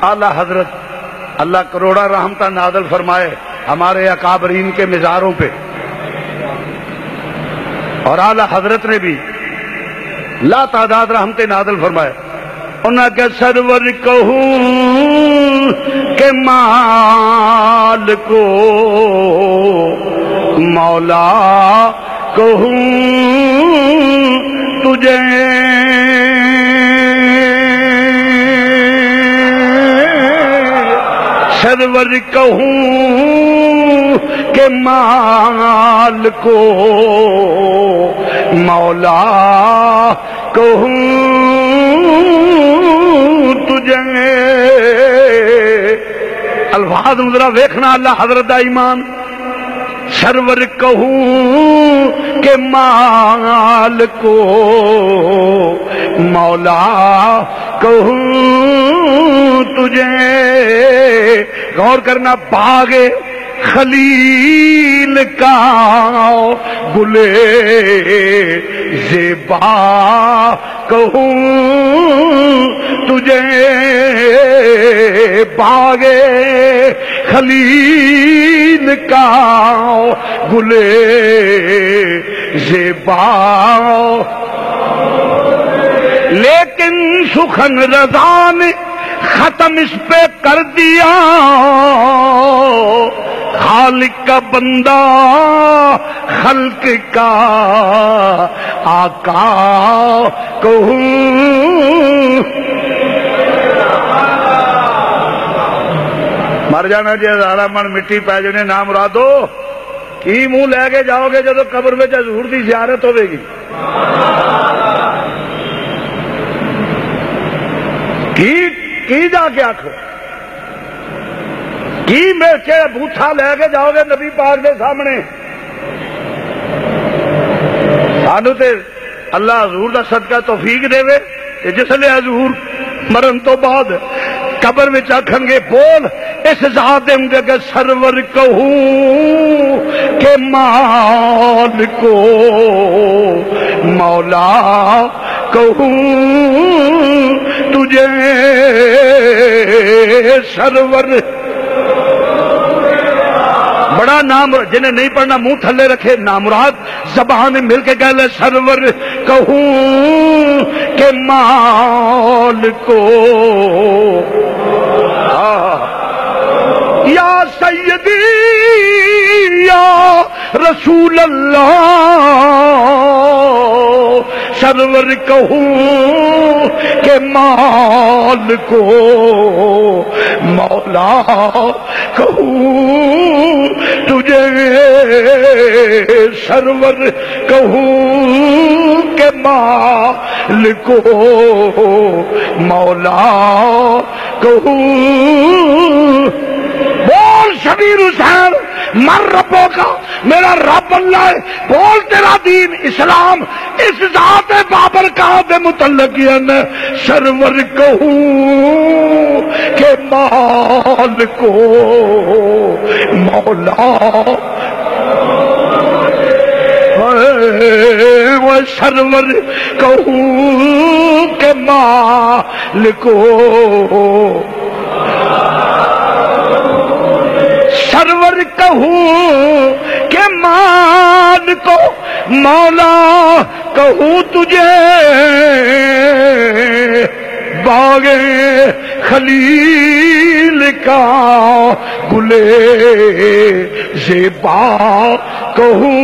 اعلی حضرت اللہ کروڑا رحمتہ نازل فرمائے ہمارے اکابرین کے مزاروں پہ، اور اعلی حضرت نے بھی لا تعداد رحمتیں نازل فرمائے. انہاں کے سرور کہوں کہ مال کو مولا کہوں تجھے، سرور کہوں کہ مال کو مولا کہوں تجھے. الفاظ ذرا ویکھنا اللہ حضرت دا ایمان. سرور کہوں کہ مال کو مولا کہوں تجھے. غور کرنا، باغ خلیل کا گلے زیبا کہوں تجھے، باغ خلیل کا گلے زیبا. لیکن سخن رضا نے ختم اس پہ کر دیا، خالق کا بندہ خلق کا آقا کہوں. مر جانا جی 1000 من مٹی پی جانے نہ مرادو، کی منہ لے کے جاؤ گے جدو قبر میں حضور دی زیارت ہوے گی؟ کی جا کے آخو، کی مل کے بوٹھا لے کے جاؤ گے نبی پاک دے سامنے؟ سانو تے اللہ حضور دا صدقہ توفیق دے وے کہ جس لئے حضور مرن تو بعد قبر میں آکھن گے بول اس ذات دے کہ سرور کہوں کہ مال کو مولا کہوں تجھے. سرور بڑا نام، جنہیں نہیں پڑھنا منہ تھلے رکھے، نامراد زبان مل کے کہہ لے سرور کہوں کہ مال کو یا سیدی یا رسول اللہ. سرور کہوں کہ مال کو مولا کہوں تجھے. سرور کہوں کہ مال کو مولا کہوں. بول شبیر حسین مر ربوں کا، میرا رب اللہ ہے. بول تیرا دین اسلام اس ذات بابر کا دے متعلق ہے. سرور کہوں کہ مال کو مولا، وہ سرور کہوں کہ مال کو، سرور کہوں کہ مال کو مولا کہوں تجھے. باغ خلیل کا گلے زیبا کہوں